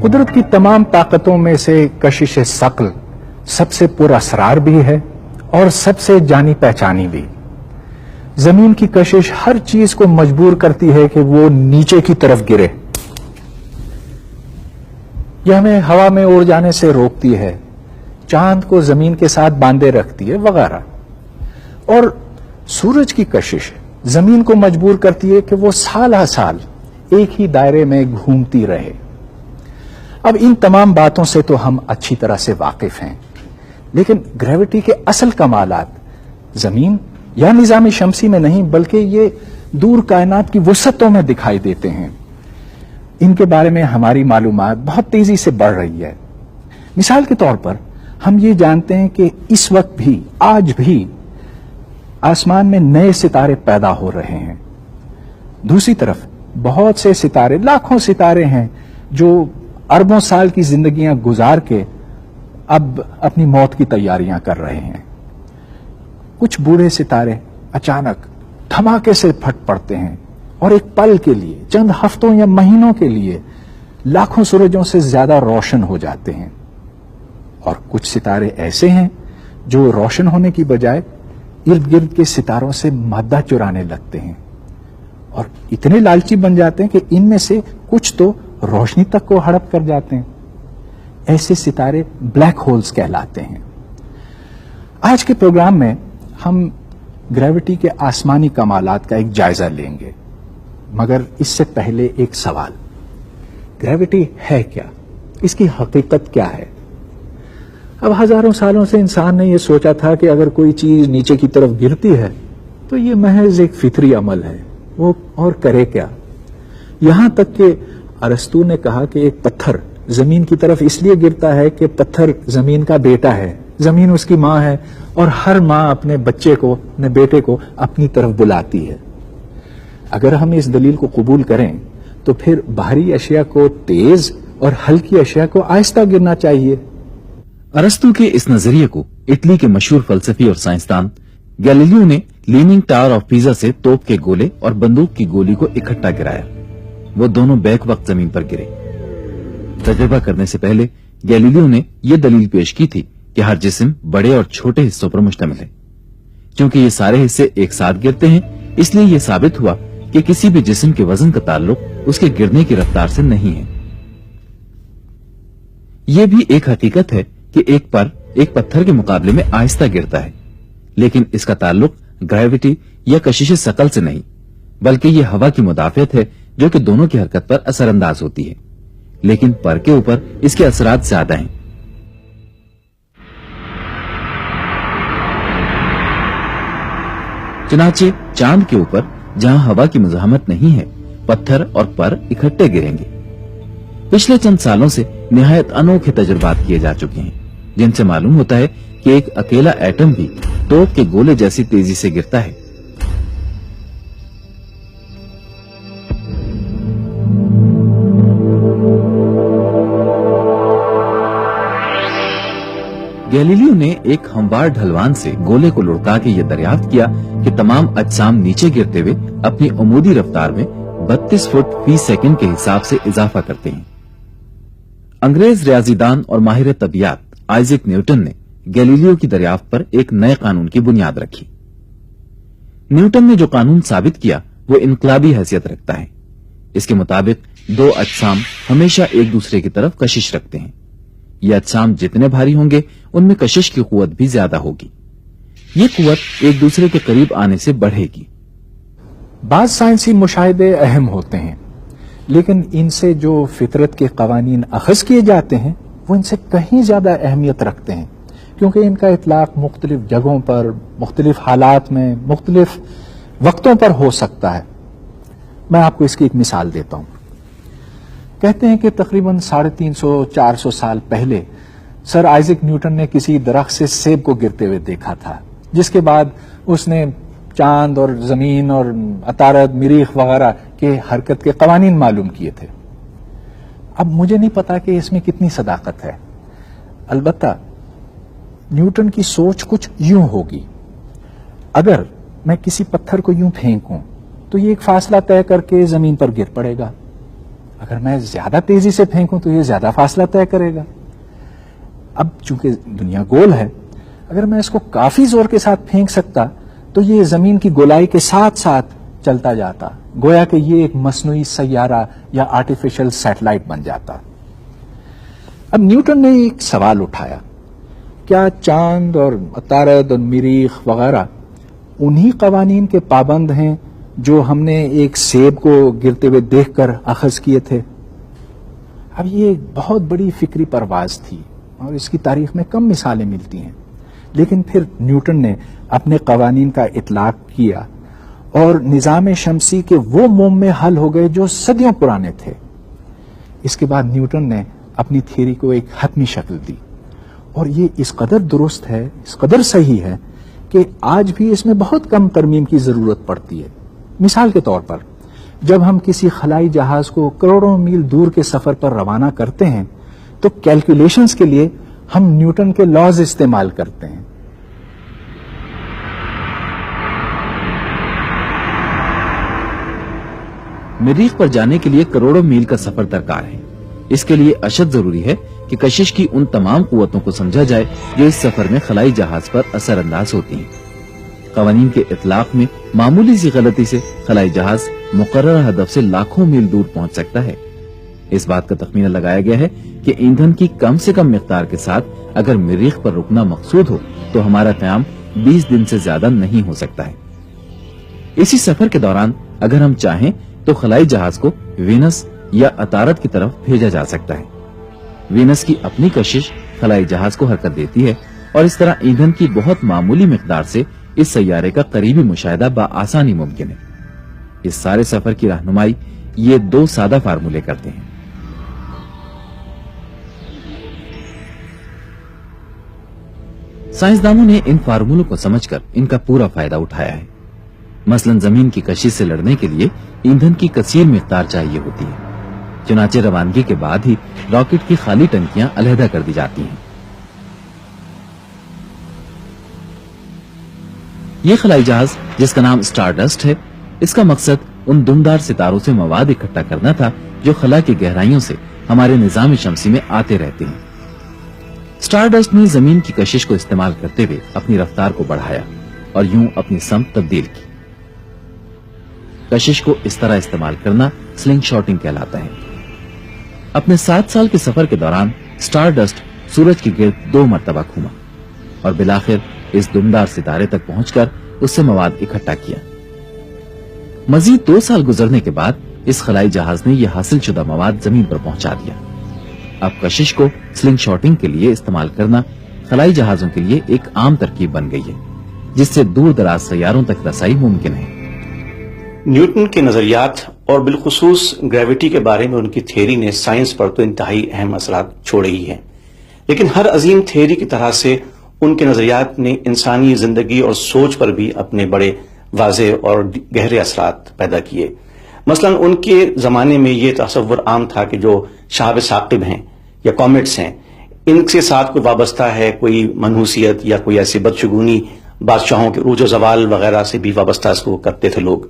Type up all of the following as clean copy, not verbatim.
قدرت کی تمام طاقتوں میں سے کشش ثقل سب سے پر اسرار بھی ہے اور سب سے جانی پہچانی بھی۔ زمین کی کشش ہر چیز کو مجبور کرتی ہے کہ وہ نیچے کی طرف گرے۔ یہ ہمیں ہوا میں اڑ جانے سے روکتی ہے، چاند کو زمین کے ساتھ باندھے رکھتی ہے وغیرہ۔ اور سورج کی کشش زمین کو مجبور کرتی ہے کہ وہ سالہ سال ایک ہی دائرے میں گھومتی رہے۔ اب ان تمام باتوں سے تو ہم اچھی طرح سے واقف ہیں، لیکن گریوٹی کے اصل کمالات زمین یا نظام شمسی میں نہیں بلکہ یہ دور کائنات کی وسعتوں میں دکھائی دیتے ہیں۔ ان کے بارے میں ہماری معلومات بہت تیزی سے بڑھ رہی ہے۔ مثال کے طور پر ہم یہ جانتے ہیں کہ اس وقت بھی، آج بھی آسمان میں نئے ستارے پیدا ہو رہے ہیں۔ دوسری طرف بہت سے ستارے، لاکھوں ستارے ہیں جو اربوں سال کی زندگیاں گزار کے اب اپنی موت کی تیاریاں کر رہے ہیں۔ کچھ بوڑھے ستارے اچانک دھماکے سے پھٹ پڑتے ہیں اور ایک پل کے لیے، چند ہفتوں یا مہینوں کے لیے لاکھوں سورجوں سے زیادہ روشن ہو جاتے ہیں۔ اور کچھ ستارے ایسے ہیں جو روشن ہونے کی بجائے ارد گرد کے ستاروں سے مادہ چرانے لگتے ہیں اور اتنے لالچی بن جاتے ہیں کہ ان میں سے کچھ تو روشنی تک کو ہڑپ کر جاتے ہیں۔ ایسے ستارے بلیک ہولز کہلاتے ہیں۔ آج کے پروگرام میں ہم گریوٹی کے آسمانی کمالات کا ایک جائزہ لیں گے، مگر اس سے پہلے ایک سوال: گریوٹی ہے کیا؟ اس کی حقیقت کیا ہے؟ اب ہزاروں سالوں سے انسان نے یہ سوچا تھا کہ اگر کوئی چیز نیچے کی طرف گرتی ہے تو یہ محض ایک فطری عمل ہے، وہ اور کرے کیا؟ یہاں تک کہ ارسطو نے کہا کہ ایک پتھر زمین کی طرف اس لیے گرتا ہے کہ پتھر زمین کا بیٹا ہے، زمین اس کی ماں ہے، اور ہر ماں اپنے بچے کو، اپنے بیٹے کو اپنی طرف بلاتی ہے۔ اگر ہم اس دلیل کو قبول کریں تو پھر بھاری اشیاء کو تیز اور ہلکی اشیاء کو آہستہ گرنا چاہیے۔ ارسطو کے اس نظریے کو اٹلی کے مشہور فلسفی اور سائنسدان گیلیلیو نے لیننگ ٹاور آف پیزا سے توپ کے گولے اور بندوق کی گولی کو اکٹھا گرایا۔ وہ دونوں بیک وقت زمین پر گرے۔ تجربہ کرنے سے پہلے گیلیلیو نے یہ دلیل پیش کی تھی کہ ہر جسم بڑے اور چھوٹے حصوں پر مشتمل ہے۔ چونکہ یہ سارے حصے ایک ساتھ گرتے ہیں، اس لیے یہ ثابت ہوا کہ کسی بھی جسم کے وزن کا تعلق اس کے گرنے کی رفتار سے نہیں ہے۔ یہ بھی ایک حقیقت ہے کہ ایک پتھر کے مقابلے میں آہستہ گرتا ہے، لیکن اس کا تعلق گریوٹی یا کشش ثقل سے نہیں، بلکہ یہ ہوا کی مدافعت ہے جو کہ دونوں کی حرکت پر اثر انداز ہوتی ہے، لیکن پر کے اوپر اس کے اثرات زیادہ ہیں۔ چنانچہ چاند کے اوپر جہاں ہوا کی مزاحمت نہیں ہے، پتھر اور پر اکٹھے گریں گے۔ پچھلے چند سالوں سے نہایت انوکھے تجربات کیے جا چکے ہیں جن سے معلوم ہوتا ہے کہ ایک اکیلا ایٹم بھی توپ کے گولے جیسی تیزی سے گرتا ہے۔ گیلیلیو نے ایک ہموار ڈھلوان سے گولے کو لڑکا کے یہ دریافت کیا کہ تمام اجسام نیچے گرتے ہوئے اپنی عمودی رفتار میں 32 فٹ فی سیکنڈ کے حساب سے اضافہ کرتے ہیں۔ انگریز ریاضی دان اور ماہر طبیعیات آئزک نیوٹن نے گیلیلیو کی دریافت پر ایک نئے قانون کی بنیاد رکھی۔ نیوٹن نے جو قانون ثابت کیا وہ انقلابی حیثیت رکھتا ہے۔ اس کے مطابق دو اجسام ہمیشہ ایک دوسرے کی طرف کشش رکھتے ہیں۔ یہ اجسام جتنے بھاری ہوں گے ان میں کشش کی قوت بھی زیادہ ہوگی۔ یہ قوت ایک دوسرے کے قریب آنے سے بڑھے گی۔ بعض سائنسی مشاہدے اہم ہوتے ہیں، لیکن ان سے جو فطرت کے قوانین اخذ کیے جاتے ہیں وہ ان سے کہیں زیادہ اہمیت رکھتے ہیں، کیونکہ ان کا اطلاق مختلف جگہوں پر، مختلف حالات میں، مختلف وقتوں پر ہو سکتا ہے۔ میں آپ کو اس کی ایک مثال دیتا ہوں۔ کہتے ہیں کہ تقریباً 350-400 سال پہلے سر آئزک نیوٹن نے کسی درخت سے سیب کو گرتے ہوئے دیکھا تھا، جس کے بعد اس نے چاند اور زمین اور عطارد، مریخ وغیرہ کے حرکت کے قوانین معلوم کیے تھے۔ اب مجھے نہیں پتا کہ اس میں کتنی صداقت ہے، البتہ نیوٹن کی سوچ کچھ یوں ہوگی: اگر میں کسی پتھر کو یوں پھینکوں تو یہ ایک فاصلہ طے کر کے زمین پر گر پڑے گا، اگر میں زیادہ تیزی سے پھینکوں تو یہ زیادہ فاصلہ طے کرے گا. اب چونکہ دنیا گول ہے، اگر میں اس کو کافی زور کے ساتھ پھینک سکتا تو یہ زمین کی گولائی کے ساتھ ساتھ چلتا جاتا، گویا کہ یہ ایک مصنوعی سیارہ یا آرٹیفیشل سیٹلائٹ بن جاتا. اب نیوٹن نے ایک سوال اٹھایا، کیا چاند اور عطارد اور مریخ وغیرہ انہی قوانین کے پابند ہیں جو ہم نے ایک سیب کو گرتے ہوئے دیکھ کر اخذ کیے تھے؟ اب یہ ایک بہت بڑی فکری پرواز تھی اور اس کی تاریخ میں کم مثالیں ملتی ہیں. لیکن پھر نیوٹن نے اپنے قوانین کا اطلاق کیا اور نظام شمسی کے وہ معمے حل ہو گئے جو صدیوں پرانے تھے. اس کے بعد نیوٹن نے اپنی تھیوری کو ایک حتمی شکل دی اور یہ اس قدر درست ہے، اس قدر صحیح ہے کہ آج بھی اس میں بہت کم ترمیم کی ضرورت پڑتی ہے. مثال کے طور پر جب ہم کسی خلائی جہاز کو کروڑوں میل دور کے سفر پر روانہ کرتے ہیں تو کیلکولیشنز کے لیے ہم نیوٹن کے لاز استعمال کرتے ہیں. مریخ پر جانے کے لیے کروڑوں میل کا سفر درکار ہے. اس کے لیے اشد ضروری ہے کہ کشش کی ان تمام قوتوں کو سمجھا جائے جو اس سفر میں خلائی جہاز پر اثر انداز ہوتی ہیں. قوانین کے اطلاق میں معمولی سی غلطی سے خلائی جہاز مقررہ ہدف سے لاکھوں میل دور پہنچ سکتا ہے. اس بات کا تخمینہ لگایا گیا ہے کہ ایندھن کی کم سے کم مقدار کے ساتھ اگر مریخ پر رکنا مقصود ہو تو ہمارا قیام 20 دن سے زیادہ نہیں ہو سکتا ہے. اسی سفر کے دوران اگر ہم چاہیں تو خلائی جہاز کو وینس یا عطارد کی طرف بھیجا جا سکتا ہے. وینس کی اپنی کشش خلائی جہاز کو حرکت دیتی ہے اور اس طرح ایندھن کی بہت معمولی مقدار سے اس سیارے کا قریبی مشاہدہ بآسانی ممکن ہے. اس سارے سفر کی رہنمائی یہ دو سادہ فارمولے کرتے ہیں. سائنسدانوں نے ان فارمولوں کو سمجھ کر ان کا پورا فائدہ اٹھایا ہے. مثلا زمین کی کشش سے لڑنے کے لیے ایندھن کی کثیر مقدار چاہیے ہوتی ہے. چنانچہ روانگی کے بعد ہی راکٹ کی خالی ٹنکیاں علیحدہ کر دی جاتی ہیں. یہ خلائی جہاز جس کا نام سٹار ڈسٹ ہے، اس کا مقصد ان دمدار ستاروں سے مواد اکٹھا کرنا تھا جو خلا کی گہرائیوں سے ہمارے نظام شمسی میں آتے رہتے ہیں. سٹار ڈسٹ نے زمین کی کشش کو استعمال کرتے ہوئے اپنی رفتار کو بڑھایا اور یوں اپنی سمت تبدیل کی. کشش کو اس طرح استعمال کرنا سلنگ شاٹنگ کہلاتا ہے. اپنے 7 سال کے سفر کے دوران سٹار ڈسٹ سورج کے گرد 2 مرتبہ گھوما اور بالآخر اس دمدار ستارے تک پہنچ کر اس سے مواد اکٹھا کیا. مزید 2 سال گزرنے کے بعد اس خلائی جہاز نے یہ حاصل شدہ مواد زمین پر پہنچا دیا. اب کشش کو سلنگ شاٹنگ کے لیے استعمال کرنا خلائی جہازوں کے لیے ایک عام ترکیب بن گئی ہے جس سے دور دراز سیاروں تک رسائی ممکن ہے. نیوٹن کے نظریات اور بالخصوص گریوٹی کے بارے میں ان کی تھیوری نے سائنس پر تو انتہائی اہم اثرات چھوڑے ہی ہیں، لیکن ہر عظیم تھیوری کی طرح سے ان کے نظریات نے انسانی زندگی اور سوچ پر بھی اپنے بڑے واضح اور گہرے اثرات پیدا کیے. مثلا ان کے زمانے میں یہ تصور عام تھا کہ جو شہاب ثاقب ہیں یا کومیٹس ہیں، ان کے ساتھ کوئی وابستہ ہے، کوئی منحوسیت یا کوئی ایسی بدشگونی بادشاہوں کے عروج و زوال وغیرہ سے بھی وابستہ اس کو کرتے تھے لوگ.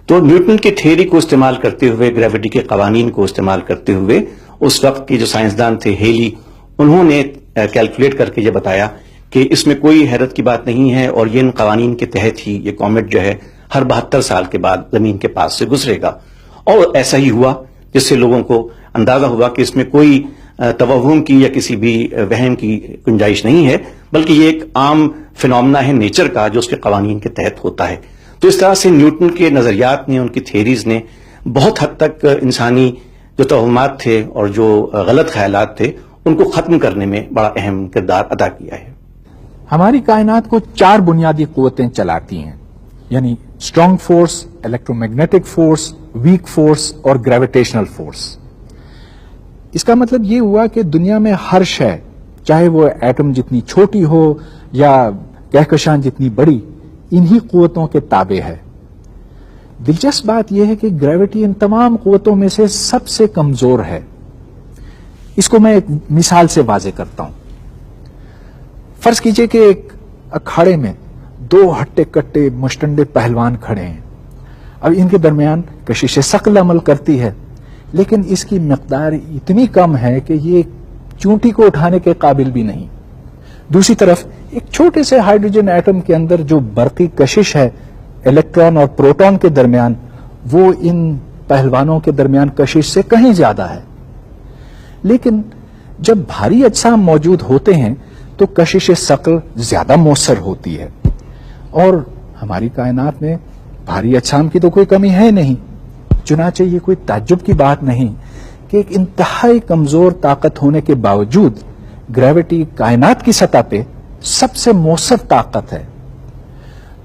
تو نیوٹن کی تھیوری کو استعمال کرتے ہوئے، گریوٹی کے قوانین کو استعمال کرتے ہوئے، اس وقت کے جو سائنسدان تھے ہیلی، انہوں نے کیلکولیٹ کر کے یہ بتایا کہ اس میں کوئی حیرت کی بات نہیں ہے اور یہ ان قوانین کے تحت ہی یہ کومیٹ جو ہے ہر 72 سال کے بعد زمین کے پاس سے گزرے گا. اور ایسا ہی ہوا، جس سے لوگوں کو اندازہ ہوا کہ اس میں کوئی توہم کی یا کسی بھی وہم کی گنجائش نہیں ہے، بلکہ یہ ایک عام فینومنا ہے نیچر کا جو اس کے قوانین کے تحت ہوتا ہے. تو اس طرح سے نیوٹن کے نظریات نے، ان کی تھیوریز نے بہت حد تک انسانی جو توہمات تھے اور جو غلط خیالات تھے ان کو ختم کرنے میں بڑا اہم کردار ادا کیا ہے. ہماری کائنات کو 4 بنیادی قوتیں چلاتی ہیں، یعنی strong force, electro magnetic force, weak force اور گریویٹیشنل فورس. اس کا مطلب یہ ہوا کہ دنیا میں ہر شے، چاہے وہ ایٹم جتنی چھوٹی ہو یا کہکشاں جتنی بڑی، انہی قوتوں کے تابع ہے. دلچسپ بات یہ ہے کہ گریوٹی ان تمام قوتوں میں سے سب سے کمزور ہے. اس کو میں ایک مثال سے واضح کرتا ہوں. فرض کیجئے کہ ایک اکھاڑے میں 2 ہٹے کٹے مشٹنڈے پہلوان کھڑے ہیں. اب ان کے درمیان کشش ثقل عمل کرتی ہے. لیکن اس کی مقدار اتنی کم ہے کہ یہ چونٹی کو اٹھانے کے قابل بھی نہیں. دوسری طرف ایک چھوٹے سے ہائیڈروجن ایٹم کے اندر جو برقی کشش ہے الیکٹران اور پروٹون کے درمیان، وہ ان پہلوانوں کے درمیان کشش سے کہیں زیادہ ہے. لیکن جب بھاری اجسام موجود ہوتے ہیں تو کشش ثقل زیادہ مؤثر ہوتی ہے، اور ہماری کائنات میں بھاری اجسام کی تو کوئی کمی ہے نہیں. چنانچہ یہ کوئی تعجب کی بات نہیں کہ ایک انتہائی کمزور طاقت ہونے کے باوجود گریوٹی کائنات کی سطح پہ سب سے مؤثر طاقت ہے.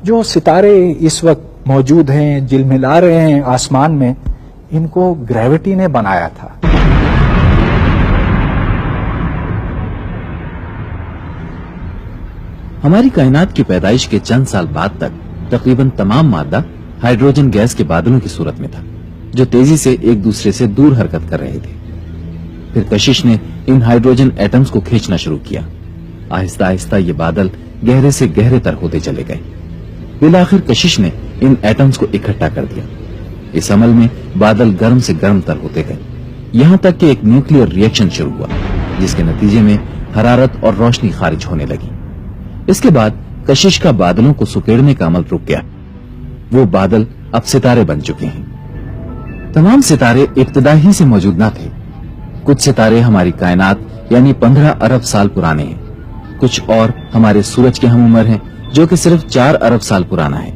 جو ستارے اس وقت موجود ہیں، جلملا رہے ہیں آسمان میں، ان کو گریوٹی نے بنایا تھا. ہماری کائنات کی پیدائش کے چند سال بعد تک تقریباً تمام مادہ ہائیڈروجن گیس کے بادلوں کی صورت میں تھا، جو تیزی سے ایک دوسرے سے دور حرکت کر رہے تھے. پھر کشش نے ان ہائیڈروجن ایٹمز کو کھینچنا شروع کیا. آہستہ آہستہ یہ بادل گہرے سے گہرے تر ہوتے چلے گئے. بالآخر کشش نے ان ایٹمز کو اکٹھا کر دیا. اس عمل میں بادل گرم سے گرم تر ہوتے گئے، یہاں تک کہ ایک نیوکلیئر ری ایکشن شروع ہوا، جس کے نتیجے میں حرارت اور روشنی خارج ہونے لگی. اس کے بعد کشش کا بادلوں کو سکیڑنے کا عمل رک گیا. وہ بادل اب ستارے بن چکے ہیں. تمام ستارے ابتدا ہی سے موجود نہ تھے. کچھ ستارے ہماری کائنات یعنی 15 ارب سال پرانے ہیں. کچھ اور ہمارے سورج کے ہم عمر ہیں جو کہ صرف 4 ارب سال پرانا ہے.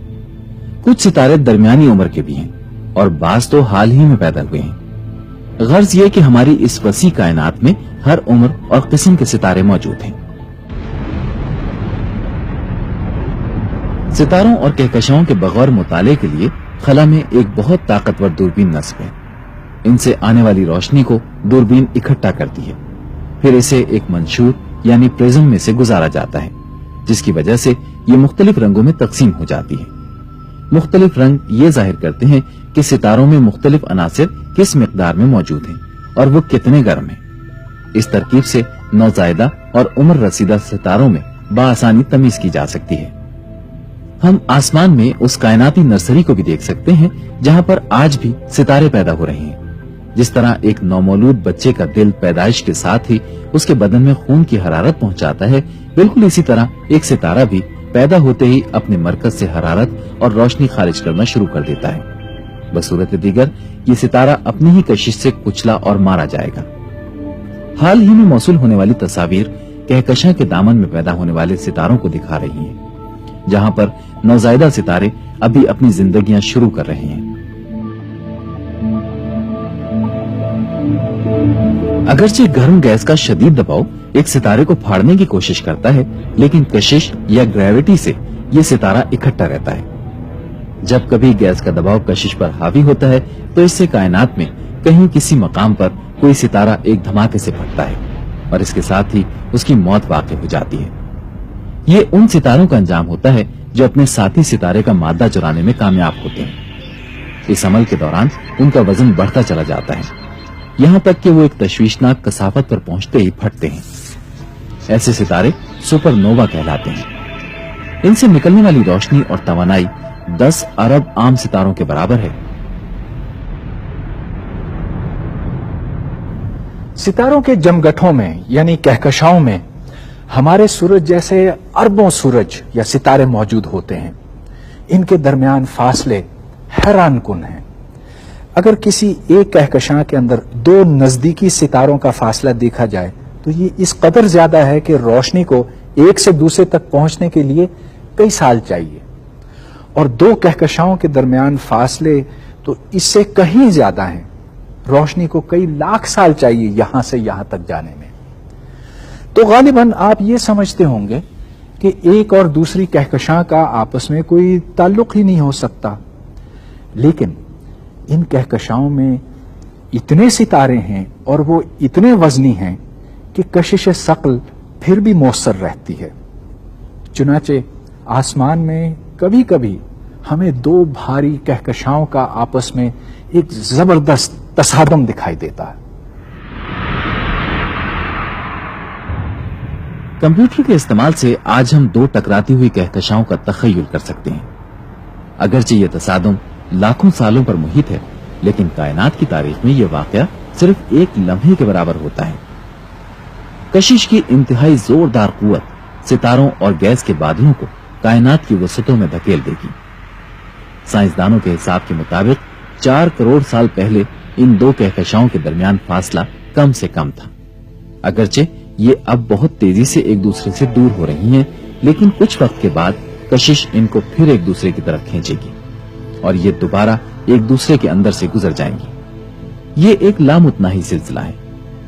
کچھ ستارے درمیانی عمر کے بھی ہیں اور بعض تو حال ہی میں پیدا ہوئے ہیں. غرض یہ کہ ہماری اس وسیع کائنات میں ہر عمر اور قسم کے ستارے موجود ہیں. ستاروں اور کہکشاؤں کے بغور مطالعے کے لیے خلا میں ایک بہت طاقتور دوربین نصب ہے. ان سے آنے والی روشنی کو دوربین اکٹھا کرتی ہے، پھر اسے ایک منشور یعنی پرزم میں سے گزارا جاتا ہے، جس کی وجہ سے یہ مختلف رنگوں میں تقسیم ہو جاتی ہے. مختلف رنگ یہ ظاہر کرتے ہیں کہ ستاروں میں مختلف عناصر کس مقدار میں موجود ہیں اور وہ کتنے گرم ہیں. اس ترکیب سے نوزائیدہ اور عمر رسیدہ ستاروں میں بآسانی تمیز کی جا سکتی ہے. ہم آسمان میں اس کائناتی نرسری کو بھی دیکھ سکتے ہیں جہاں پر آج بھی ستارے پیدا ہو رہے ہیں. جس طرح ایک نومولود بچے کا دل پیدائش کے ساتھ ہی اس کے بدن میں خون کی حرارت پہنچاتا ہے، بالکل اسی طرح ایک ستارہ بھی پیدا ہوتے ہی اپنے مرکز سے حرارت اور روشنی خارج کرنا شروع کر دیتا ہے. بصورت دیگر یہ ستارہ اپنی ہی کشش سے کچلا اور مارا جائے گا. حال ہی میں موصول ہونے والی تصاویر کہکشاں کے دامن میں پیدا ہونے والے ستاروں کو دکھا رہی ہیں، جہاں پر نوزائیدہ ستارے ابھی اپنی زندگیاں شروع کر رہے ہیں. اگرچہ گرم گیس کا شدید دباؤ ایک ستارے کو پھاڑنے کی کوشش کرتا ہے، لیکن کشش یا گریوٹی سے یہ ستارہ اکٹھا رہتا ہے. جب کبھی گیس کا دباؤ کشش پر حاوی ہوتا ہے تو اس سے کائنات میں کہیں کسی مقام پر کوئی ستارہ ایک دھماکے سے پھٹتا ہے اور اس کے ساتھ ہی اس کی موت واقع ہو جاتی ہے. یہ ان ستاروں کا انجام ہوتا ہے جو اپنے ساتھی ستارے کا مادہ چرانے میں کامیاب ہوتے ہیں. اس عمل کے دوران ان کا وزن بڑھتا چلا جاتا ہے، یہاں تک کہ وہ ایک تشویشناک کثافت پر پہنچتے ہی پھٹتے ہیں. ایسے ستارے سپر نووا کہلاتے ہیں. ان سے نکلنے والی روشنی اور توانائی 10 ارب عام ستاروں کے برابر ہے. ستاروں کے جمگٹھوں میں یعنی کہکشاؤں میں ہمارے سورج جیسے اربوں سورج یا ستارے موجود ہوتے ہیں. ان کے درمیان فاصلے حیران کن ہیں. اگر کسی ایک کہکشاں کے اندر 2 نزدیکی ستاروں کا فاصلہ دیکھا جائے تو یہ اس قدر زیادہ ہے کہ روشنی کو ایک سے دوسرے تک پہنچنے کے لیے کئی سال چاہیے، اور 2 کہکشاؤں کے درمیان فاصلے تو اس سے کہیں زیادہ ہیں. روشنی کو کئی لاکھ سال چاہیے یہاں سے یہاں تک جانے میں. تو غالباً آپ یہ سمجھتے ہوں گے کہ ایک اور دوسری کہکشاں کا آپس میں کوئی تعلق ہی نہیں ہو سکتا. لیکن ان کہکشاؤں میں اتنے ستارے ہیں اور وہ اتنے وزنی ہیں کہ کشش ثقل پھر بھی مؤثر رہتی ہے. چنانچہ آسمان میں کبھی کبھی ہمیں 2 بھاری کہکشاؤں کا آپس میں ایک زبردست تصادم دکھائی دیتا ہے. کمپیوٹر کے استعمال سے آج ہم 2 ٹکراتی ہوئی کہکشاؤں کا تخیل کر سکتے ہیں. اگرچہ یہ تصادم لاکھوں سالوں پر محیط ہے، لیکن کائنات کی تاریخ میں یہ واقعہ صرف ایک لمحے کے برابر ہوتا ہے۔ کشش کی انتہائی زوردار قوت ستاروں اور گیس کے بادلوں کو کائنات کی وسعتوں میں دھکیل دے گی۔ سائنسدانوں کے حساب کے مطابق 4 کروڑ سال پہلے ان دو کہکشاؤں کے درمیان فاصلہ کم سے کم تھا۔ اگرچہ یہ اب بہت تیزی سے ایک دوسرے سے دور ہو رہی ہیں، لیکن کچھ وقت کے بعد کشش ان کو پھر ایک دوسرے کی طرف کھینچے گی اور یہ دوبارہ ایک دوسرے کے اندر سے گزر جائیں گی۔ یہ ایک لامتناہی سلسلہ ہے،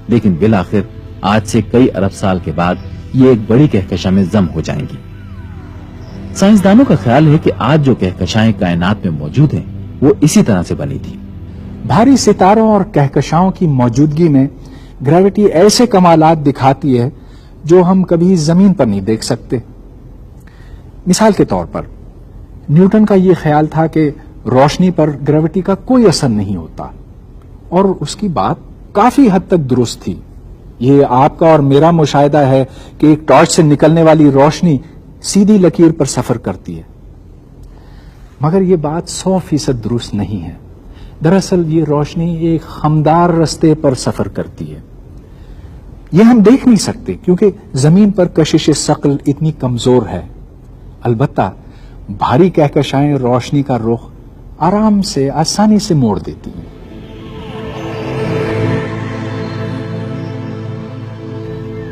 لیکن بالآخر آج سے کئی ارب سال کے بعد یہ ایک بڑی کہکشاں میں ضم ہو جائیں گی۔ سائنسدانوں کا خیال ہے کہ آج جو کہکشائیں کائنات میں موجود ہیں وہ اسی طرح سے بنی تھی۔ بھاری ستاروں اور کہکشاؤں کی موجودگی میں گریوٹی ایسے کمالات دکھاتی ہے جو ہم کبھی زمین پر نہیں دیکھ سکتے۔ مثال کے طور پر نیوٹن کا یہ خیال تھا کہ روشنی پر گریوٹی کا کوئی اثر نہیں ہوتا، اور اس کی بات کافی حد تک درست تھی۔ یہ آپ کا اور میرا مشاہدہ ہے کہ ایک ٹارچ سے نکلنے والی روشنی سیدھی لکیر پر سفر کرتی ہے، مگر یہ بات 100% درست نہیں ہے۔ دراصل یہ روشنی ایک خمدار رستے پر سفر کرتی ہے۔ یہ ہم دیکھ نہیں سکتے کیونکہ زمین پر کشش ثقل اتنی کمزور ہے۔ البتہ بھاری کہکشائیں روشنی کا رخ آرام سے آسانی سے موڑ دیتی ہیں۔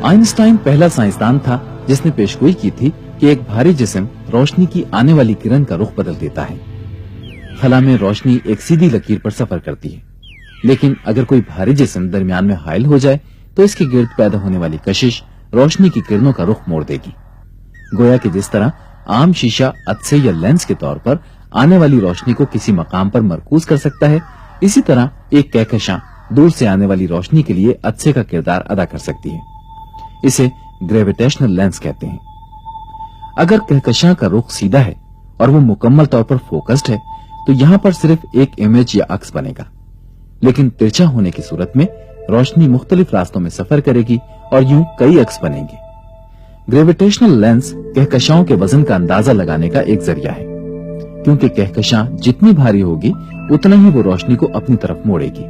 آئنسٹائن پہلا سائنسدان تھا جس نے پیشگوئی کی تھی کہ ایک بھاری جسم روشنی کی آنے والی کرن کا رخ بدل دیتا ہے۔ خلا میں روشنی ایک سیدھی لکیر پر سفر کرتی ہے، لیکن اگر کوئی بھاری جسم درمیان میں حائل ہو جائے تو اس کے گرد پیدا ہونے والی کشش روشنی کی کرنوں کا رخ موڑ دے گی۔ گویا کہ جس طرح عام شیشہ عدسے یا لینس کے طور پر آنے والی روشنی کو کسی مقام پر مرکوز کر سکتا ہے، اسی طرح ایک کہکشاں دور سے آنے والی روشنی کے لیے عدسے کا کردار ادا کر سکتی ہے۔ اسے گریویٹیشنل لینس کہتے ہیں۔ اگر کہکشاں کا رخ سیدھا ہے اور وہ مکمل طور پر فوکسڈ ہے تو یہاں پر صرف ایک امیج یا عکس بنے گا، لیکن ترچھا ہونے کی صورت میں روشنی مختلف راستوں میں سفر کرے گی اور یوں کئی عکس بنیں گے۔ گریویٹیشنل لینس کہکشاؤں کے وزن کا اندازہ لگانے کا ایک ذریعہ ہے، کیونکہ کہکشاں جتنی بھاری ہوگی اتنا ہی وہ روشنی کو اپنی طرف موڑے گی۔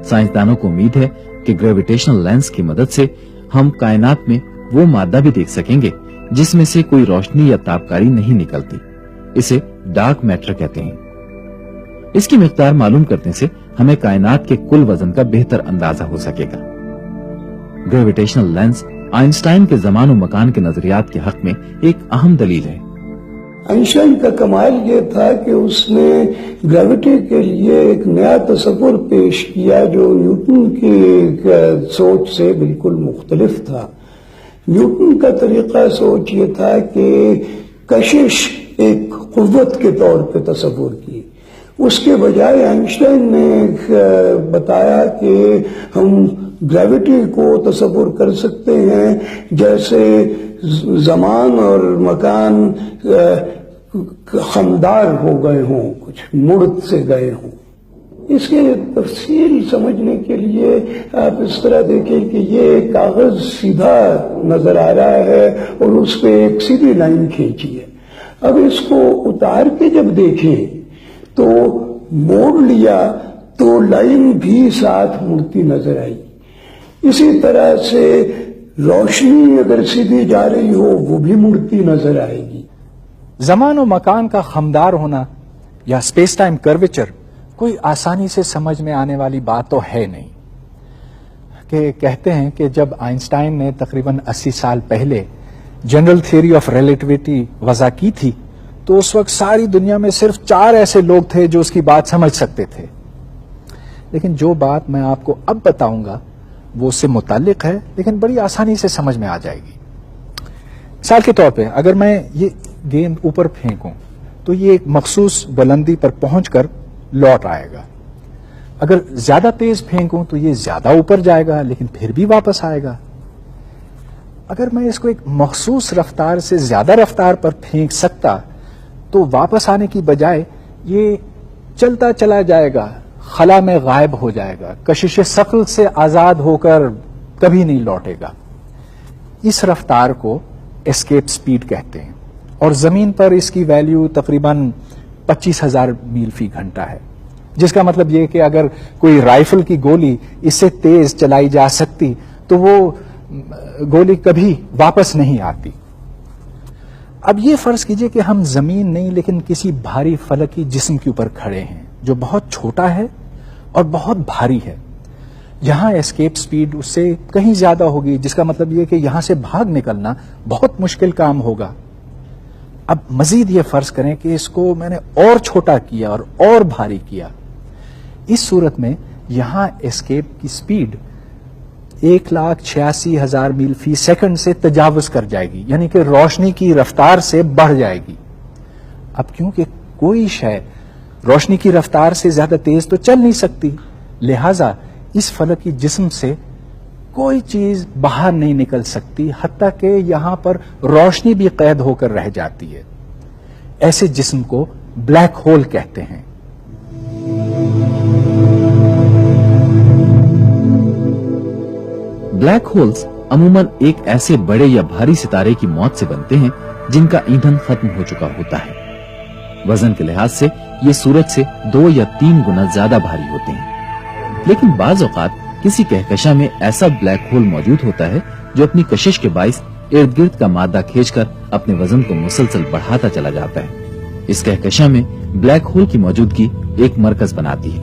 سائنسدانوں کو امید ہے کہ گریویٹیشنل لینس کی مدد سے ہم کائنات میں وہ مادہ بھی دیکھ سکیں گے جس میں سے کوئی روشنی یا تابکاری نہیں نکلتی۔ اسے ڈارک میٹر کہتے ہیں۔ اس کی مقدار معلوم کرنے سے ہمیں کائنات کے کل وزن کا بہتر اندازہ ہو سکے گا۔ گریویٹیشنل لینس آئنسٹائن کے زمان و مکان کے نظریات کے حق میں ایک اہم دلیل ہے۔ آئنسٹائن کا کمال یہ تھا کہ اس نے گریوٹی کے لیے ایک نیا تصور پیش کیا جو نیوٹن کی سوچ سے بالکل مختلف تھا۔ نیوٹن کا طریقہ سوچ یہ تھا کہ کشش ایک قوت کے طور پہ تصور کی، اس کے بجائے آئنسٹائن نے بتایا کہ ہم گریوٹی کو تصور کر سکتے ہیں جیسے زمان اور مکان خمدار ہو گئے ہوں، کچھ مڑ سے گئے ہوں۔ اس کے تفصیل سمجھنے کے لیے آپ اس طرح دیکھیں کہ یہ کاغذ سیدھا نظر آ رہا ہے اور اس پہ ایک سیدھی لائن کھینچی ہے۔ اب اس کو اتار کے جب دیکھیں تو موڑ لیا تو لائن بھی ساتھ مڑتی نظر آئی۔ اسی طرح سے روشنی اگر سیدھی جا رہی ہو وہ بھی مڑتی نظر آئے گی۔ زمان و مکان کا خمدار ہونا یا اسپیس ٹائم کرویچر کوئی آسانی سے سمجھ میں آنے والی بات تو ہے نہیں۔ کہ کہتے ہیں کہ جب آئنسٹائن نے تقریباً 80 سال پہلے جنرل تھیوری آف ریلیٹیوٹی وضع کی تھی تو اس وقت ساری دنیا میں صرف 4 ایسے لوگ تھے جو اس کی بات سمجھ سکتے تھے۔ لیکن جو بات میں آپ کو اب بتاؤں گا وہ اس سے متعلق ہے، لیکن بڑی آسانی سے سمجھ میں آ جائے گی۔ مثال کے طور پہ اگر میں یہ گیند اوپر پھینکوں تو یہ ایک مخصوص بلندی پر پہنچ کر لوٹ آئے گا۔ اگر زیادہ تیز پھینکوں تو یہ زیادہ اوپر جائے گا لیکن پھر بھی واپس آئے گا۔ اگر میں اس کو ایک مخصوص رفتار سے زیادہ رفتار پر پھینک سکتا تو واپس آنے کی بجائے یہ چلتا چلا جائے گا، خلا میں غائب ہو جائے گا، کشش ثقل سے آزاد ہو کر کبھی نہیں لوٹے گا۔ اس رفتار کو اسکیپ سپیڈ کہتے ہیں اور زمین پر اس کی ویلیو تقریباً 25,000 میل فی گھنٹہ ہے۔ جس کا مطلب یہ کہ اگر کوئی رائفل کی گولی اس سے تیز چلائی جا سکتی تو وہ گولی کبھی واپس نہیں آتی. اب یہ فرض کیجئے کہ ہم زمین نہیں لیکن کسی بھاری فلکی جسم کے اوپر کھڑے ہیں جو بہت چھوٹا ہے اور بہت بھاری ہے. یہاں اسکیپ سپیڈ اس سے کہیں زیادہ ہوگی، جس کا مطلب یہ کہ یہاں سے بھاگ نکلنا بہت مشکل کام ہوگا. اب مزید یہ فرض کریں کہ اس کو میں نے اور چھوٹا کیا اور بھاری کیا. اس صورت میں یہاں اسکیپ کی سپیڈ 1,86,000 میل فی سیکنڈ سے تجاوز کر جائے گی، یعنی کہ روشنی کی رفتار سے بڑھ جائے گی. اب کیونکہ کوئی شے روشنی کی رفتار سے زیادہ تیز تو چل نہیں سکتی، لہذا اس فلکی جسم سے کوئی چیز باہر نہیں نکل سکتی، حتیٰ کہ یہاں پر روشنی بھی قید ہو کر رہ جاتی ہے. ایسے جسم کو بلیک ہول کہتے ہیں. بلیک ہولز عموماً ایک ایسے بڑے یا بھاری ستارے کی موت سے بنتے ہیں جن کا ایندھن ختم ہو چکا ہوتا ہے. وزن کے لحاظ سے یہ سورج سے 2 یا 3 گنا زیادہ بھاری ہوتے ہیں. لیکن بعض اوقات کسی کہکشاں میں ایسا بلیک ہول موجود ہوتا ہے جو اپنی کشش کے باعث ارد گرد کا مادہ کھینچ کر اپنے وزن کو مسلسل بڑھاتا چلا جاتا ہے. اس کہکشاں میں بلیک ہول کی موجودگی ایک مرکز بناتی ہے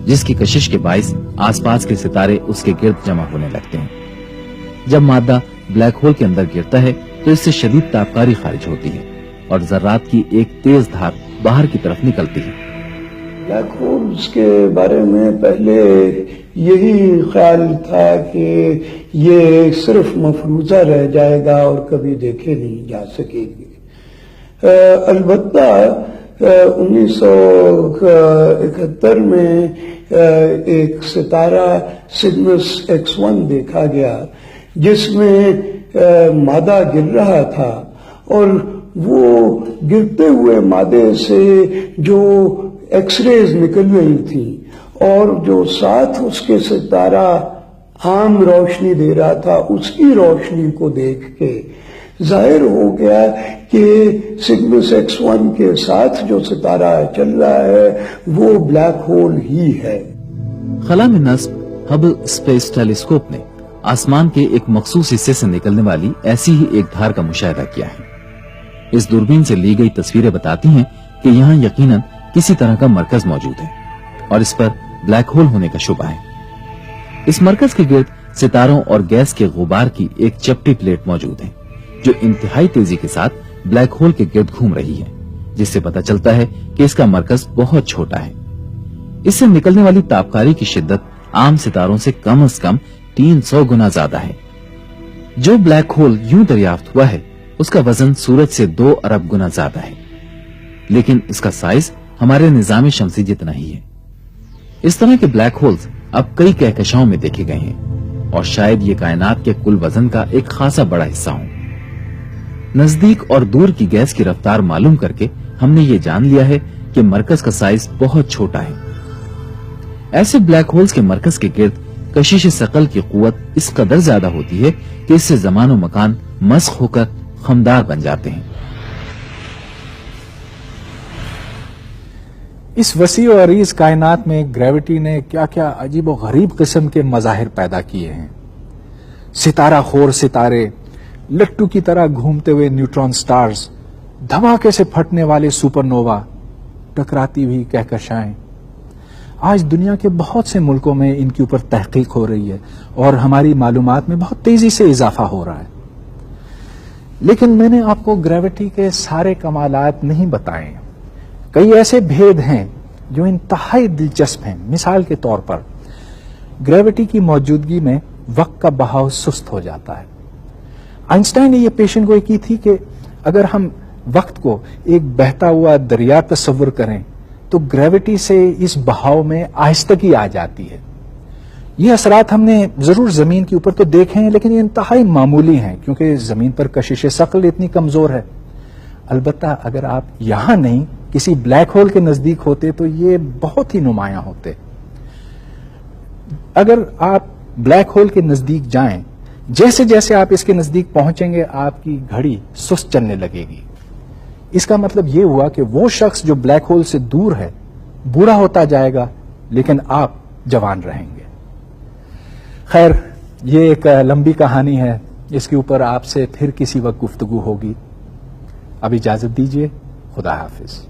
جس کی کشش کے باعث آس پاس کے ستارے اس کے گرد جمع ہونے لگتے ہیں. جب مادہ بلیک ہول کے اندر گرتا ہے تو اس سے شدید تابکاری خارج ہوتی ہے اور ذرات کی ایک تیز دھار باہر کی طرف نکلتی ہے. بلیک ہولز کے بارے میں پہلے یہی خیال تھا کہ یہ صرف مفروضہ رہ جائے گا اور کبھی دیکھے نہیں جا سکے گی. البتہ 1971 میں ایک ستارہ سگنس X1 دیکھا گیا جس میں مادہ گر رہا تھا، اور وہ گرتے ہوئے مادے سے جو ایکس ریز نکل رہی تھی اور جو ساتھ اس کے ستارہ عام روشنی دے رہا تھا، اس کی روشنی کو دیکھ کے ظاہر ہو گیا کہ سگنس X1 کے ساتھ جو ستارہ چل رہا ہے وہ بلیک ہول ہی ہے. خلا میں نصب ہبل اسپیس ٹیلیسکوپ نے آسمان کے ایک مخصوص حصے سے نکلنے والی ایسی ہی ایک دھار کا مشاہدہ کیا ہے. اس دوربین سے لی گئی تصویریں بتاتی ہیں کہ یہاں یقیناً کسی طرح کا مرکز موجود ہے اور اس پر بلیک ہول ہونے کا شبہ ہے. اس مرکز کے گرد ستاروں اور گیس کے غبار کی ایک چپٹی پلیٹ موجود ہے جو انتہائی تیزی کے ساتھ بلیک ہول کے گرد گھوم رہی ہے، جس سے پتہ چلتا ہے کہ اس کا مرکز بہت چھوٹا ہے. اس سے نکلنے والی تابکاری کی شدت عام ستاروں سے کم از کم 300 گنا زیادہ ہے. جو بلیک ہول یوں دریافت ہوا ہے اس کا وزن سورج سے 2 ارب گنا زیادہ ہے، لیکن اس کا سائز ہمارے نظام شمسی جتنا ہی ہے. اس طرح کے بلیک ہولز اب کئی کہکشاؤں میں دیکھے گئے ہیں اور شاید یہ کائنات کے کل وزن کا ایک خاصا بڑا حصہ ہوں. نزدیک اور دور کی گیس کی رفتار معلوم کر کے ہم نے یہ جان لیا ہے کہ مرکز کا سائز بہت چھوٹا ہے. ایسے بلیک ہولز کے مرکز کے گرد کشش ثقل کی قوت اس قدر زیادہ ہوتی ہے کہ اس سے زمان و مکان مسخ ہو کر خمدار بن جاتے ہیں. اس وسیع و عریض کائنات میں گریوٹی نے کیا کیا عجیب و غریب قسم کے مظاہر پیدا کیے ہیں. ستارہ خور ستارے، لٹو کی طرح گھومتے ہوئے نیوٹران سٹارز، دھماکے سے پھٹنے والے سپر نووا، ٹکراتی ہوئی کہکشائیں. آج دنیا کے بہت سے ملکوں میں ان کے اوپر تحقیق ہو رہی ہے اور ہماری معلومات میں بہت تیزی سے اضافہ ہو رہا ہے. لیکن میں نے آپ کو گریوٹی کے سارے کمالات نہیں بتائے. کئی ایسے بھید ہیں جو انتہائی دلچسپ ہیں. مثال کے طور پر گریوٹی کی موجودگی میں وقت کا بہاؤ سست ہو جاتا ہے. آئنسٹائن نے یہ پیشن گوئی کی تھی کہ اگر ہم وقت کو ایک بہتا ہوا دریا تصور کریں تو گریوٹی سے اس بہاؤ میں آہستگی آ جاتی ہے. یہ اثرات ہم نے ضرور زمین کے اوپر تو دیکھے ہیں لیکن یہ انتہائی معمولی ہیں کیونکہ زمین پر کشش ثقل اتنی کمزور ہے. البتہ اگر آپ یہاں نہیں کسی بلیک ہول کے نزدیک ہوتے تو یہ بہت ہی نمایاں ہوتے. اگر آپ بلیک ہول کے نزدیک جائیں، جیسے جیسے آپ اس کے نزدیک پہنچیں گے آپ کی گھڑی سست چلنے لگے گی. اس کا مطلب یہ ہوا کہ وہ شخص جو بلیک ہول سے دور ہے بوڑھا ہوتا جائے گا لیکن آپ جوان رہیں گے. خیر، یہ ایک لمبی کہانی ہے، اس کے اوپر آپ سے پھر کسی وقت گفتگو ہوگی. اب اجازت دیجیے، خدا حافظ.